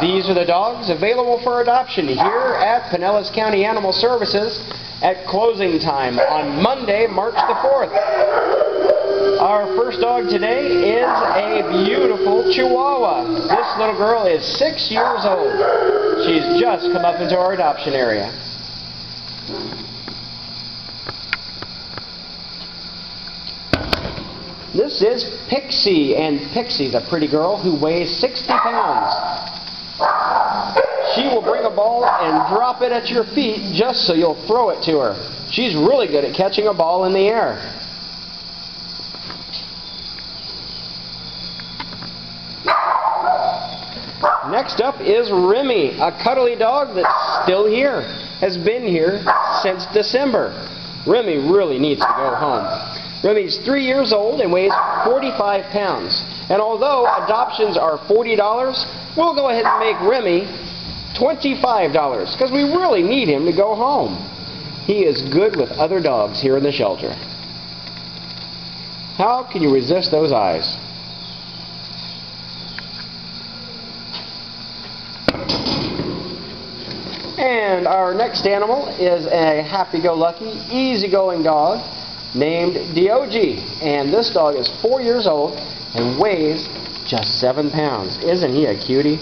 These are the dogs available for adoption here at Pinellas County Animal Services at closing time on Monday, March the 4th. Our first dog today is a beautiful Chihuahua. This little girl is 6 years old. She's just come up into our adoption area. This is Pixie, and Pixie's a pretty girl who weighs 60 pounds. She will bring a ball and drop it at your feet just so you'll throw it to her. She's really good at catching a ball in the air. Next up is Remy, a cuddly dog that's still here, has been here since December. Remy really needs to go home. Remy's 3 years old and weighs 45 pounds. And although adoptions are $40, we'll go ahead and make Remy $25 because we really need him to go home. He is good with other dogs here in the shelter. How can you resist those eyes? And our next animal is a happy-go-lucky, easygoing dog named Diogi. And this dog is 4 years old and weighs just 7 pounds. Isn't he a cutie?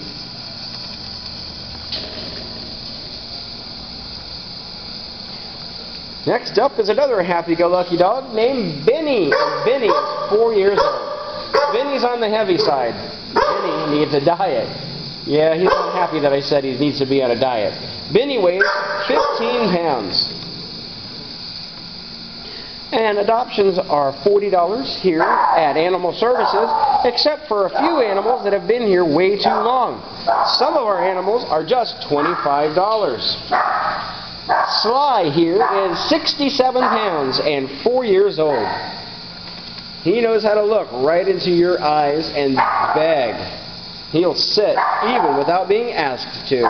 Next up is another happy-go-lucky dog named Benny. And Benny is 4 years old. Benny's on the heavy side. Benny needs a diet. Yeah, he's not happy that I said he needs to be on a diet. Benny weighs 15 pounds. And adoptions are $40 here at Animal Services, except for a few animals that have been here way too long. Some of our animals are just $25. Sly here is 67 pounds and 4 years old. He knows how to look right into your eyes and beg. He'll sit even without being asked to.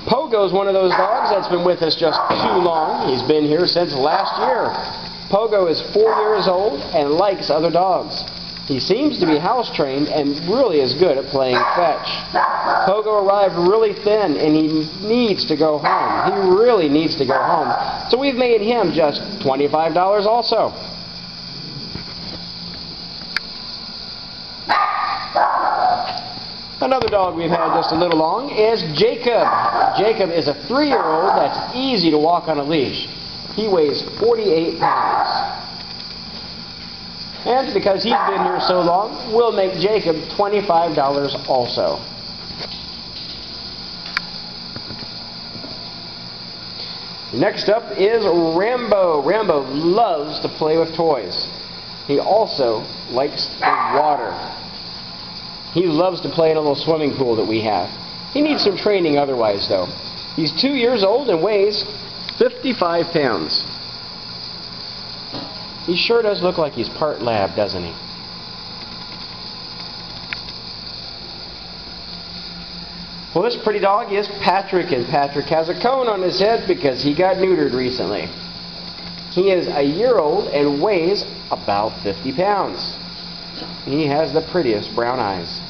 Pogo's one of those dogs that's been with us just too long. He's been here since last year. Pogo is 4 years old and likes other dogs. He seems to be house trained and really is good at playing fetch. Pogo arrived really thin and he needs to go home. He really needs to go home. So we've made him just $25 also. Another dog we've had just a little long is Jacob. Jacob is a 3-year-old that's easy to walk on a leash. He weighs 48 pounds. And because he's been here so long, we'll make Jacob $25 also. Next up is Rambo. Rambo loves to play with toys. He also likes the water. He loves to play in a little swimming pool that we have. He needs some training otherwise, though. He's 2 years old and weighs 55 pounds. He sure does look like he's part lab, doesn't he? Well, this pretty dog is Patrick, and Patrick has a cone on his head because he got neutered recently. He is a year old and weighs about 50 pounds. He has the prettiest brown eyes.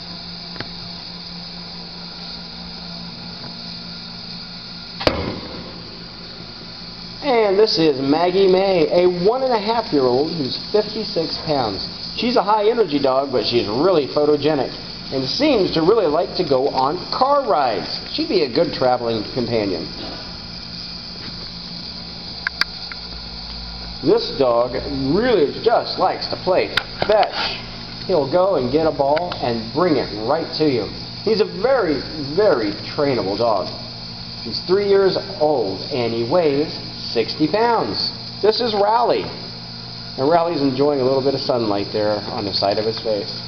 And this is Maggie May, a 1.5-year-old who's 56 pounds. She's a high-energy dog, but she's really photogenic and seems to really like to go on car rides. She'd be a good traveling companion. This dog really just likes to play fetch. He'll go and get a ball and bring it right to you. He's a very, very trainable dog. He's 3 years old and he weighs 60 pounds. This is Rally. And Rally's enjoying a little bit of sunlight there on the side of his face.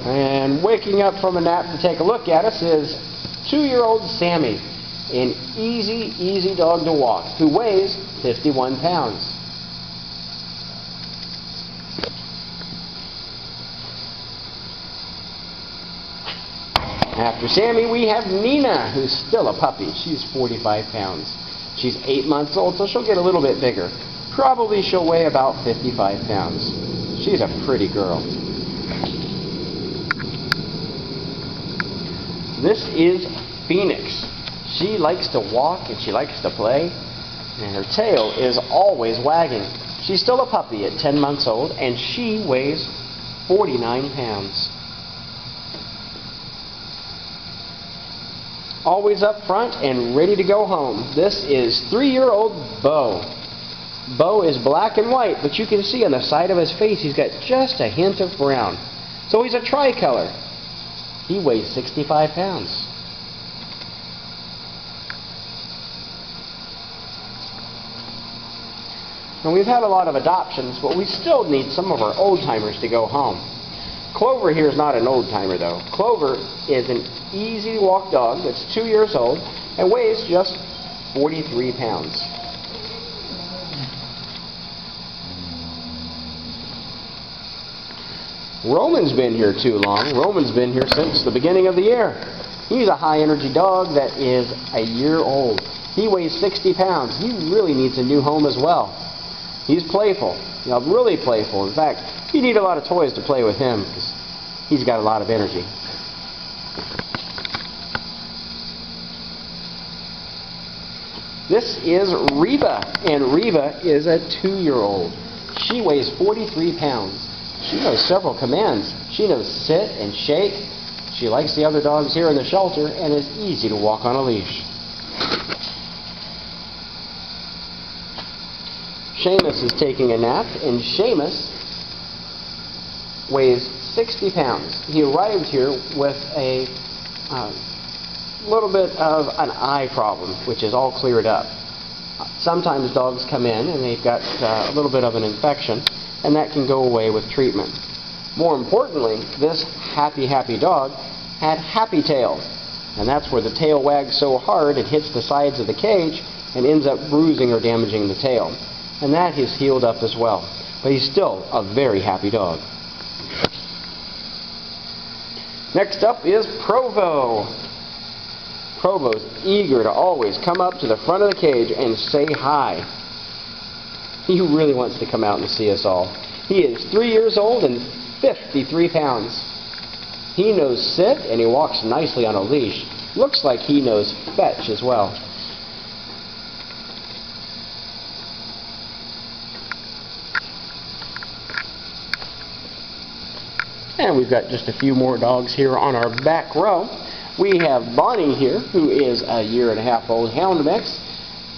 And waking up from a nap to take a look at us is 2-year-old Sammy, an easy dog to walk, who weighs 51 pounds. After Sammy, we have Nina, who's still a puppy. She's 45 pounds. She's 8 months old, so she'll get a little bit bigger. Probably she'll weigh about 55 pounds. She's a pretty girl. This is Phoenix. She likes to walk and she likes to play, and her tail is always wagging. She's still a puppy at 10 months old, and she weighs 49 pounds. Always up front and ready to go home. This is 3-year-old Bo. Bo is black and white, but you can see on the side of his face he's got just a hint of brown. So he's a tricolor. He weighs 65 pounds. Now, we've had a lot of adoptions, but we still need some of our old-timers to go home. Clover here is not an old-timer, though. Clover is an easy-to-walk dog that's 2 years old and weighs just 43 pounds. Roman's been here too long. Roman's been here since the beginning of the year. He's a high-energy dog that is a year old. He weighs 60 pounds. He really needs a new home as well. He's playful, really playful. In fact, you need a lot of toys to play with him because he's got a lot of energy. This is Reba, and Reba is a 2-year-old. She weighs 43 pounds. She knows several commands. She knows sit and shake. She likes the other dogs here in the shelter and is easy to walk on a leash. Seamus is taking a nap, and Seamus weighs 60 pounds. He arrived here with a little bit of an eye problem, which is all cleared up. Sometimes dogs come in and they've got a little bit of an infection, and that can go away with treatment. More importantly, this happy dog had happy tail, and that's where the tail wags so hard it hits the sides of the cage and ends up bruising or damaging the tail. And that is healed up as well. But he's still a very happy dog. Next up is Provo. Provo's eager to always come up to the front of the cage and say hi. He really wants to come out and see us all. He is 3 years old and 53 pounds. He knows sit and he walks nicely on a leash. Looks like he knows fetch as well. And we've got just a few more dogs here on our back row. We have Bonnie here, who is a 1.5-year-old hound mix,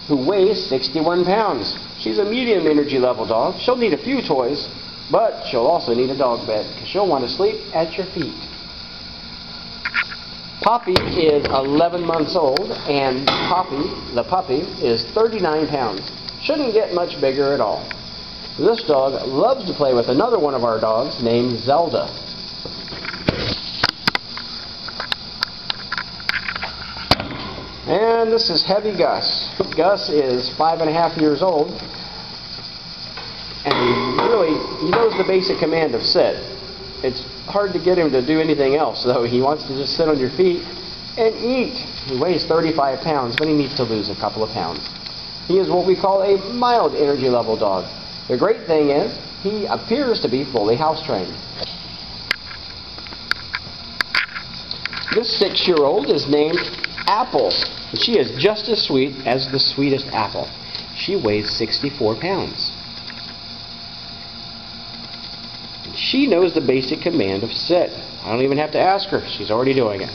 who weighs 61 pounds. She's a medium energy level dog. She'll need a few toys, but she'll also need a dog bed, because she'll want to sleep at your feet. Poppy is 11 months old, and the puppy, is 39 pounds. Shouldn't get much bigger at all. This dog loves to play with another one of our dogs named Zelda. And this is Heavy Gus. Gus is 5.5 years old, and he knows the basic command of sit. It's hard to get him to do anything else, though. He wants to just sit on your feet and eat. He weighs 35 pounds, but he needs to lose a couple of pounds. He is what we call a mild energy level dog. The great thing is, he appears to be fully house trained. This 6-year-old is named Apple, and she is just as sweet as the sweetest apple. She weighs 64 pounds. She knows the basic command of sit. I don't even have to ask her. She's already doing it.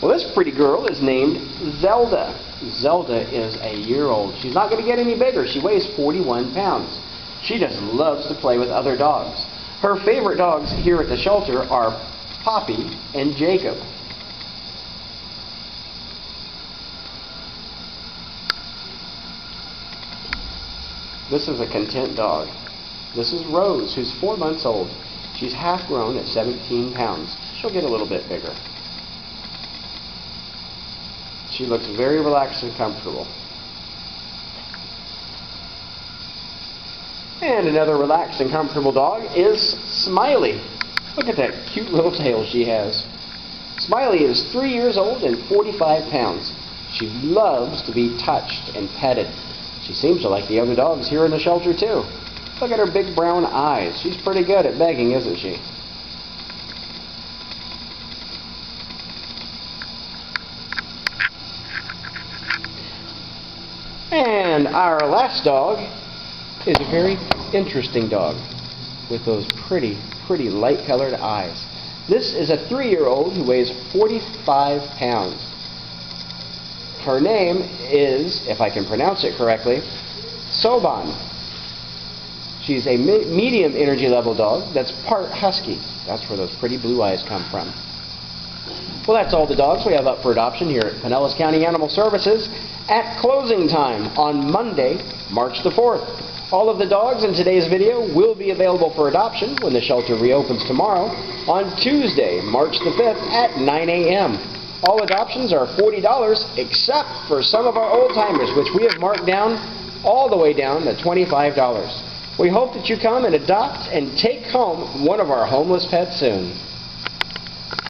Well, this pretty girl is named Zelda. Zelda is a year-old. She's not going to get any bigger. She weighs 41 pounds. She just loves to play with other dogs. Her favorite dogs here at the shelter are Poppy and Jacob. This is a content dog. This is Rose, who's 4 months old. She's half grown at 17 pounds. She'll get a little bit bigger. She looks very relaxed and comfortable. And another relaxed and comfortable dog is Smiley. Look at that cute little tail she has. Smiley is 3 years old and 45 pounds. She loves to be touched and petted. She seems to like the other dogs here in the shelter too. Look at her big brown eyes. She's pretty good at begging, isn't she? And our last dog is a very interesting dog with those pretty light-colored eyes. This is a 3-year-old who weighs 45 pounds. Her name is, if I can pronounce it correctly, Soban. She's a medium energy level dog that's part husky. That's where those pretty blue eyes come from. Well, that's all the dogs we have up for adoption here at Pinellas County Animal Services at closing time on Monday, March the 4th. All of the dogs in today's video will be available for adoption when the shelter reopens tomorrow on Tuesday, March the 5th at 9 a.m. All adoptions are $40 except for some of our old-timers, which we have marked down all the way down to $25. We hope that you come and adopt and take home one of our homeless pets soon.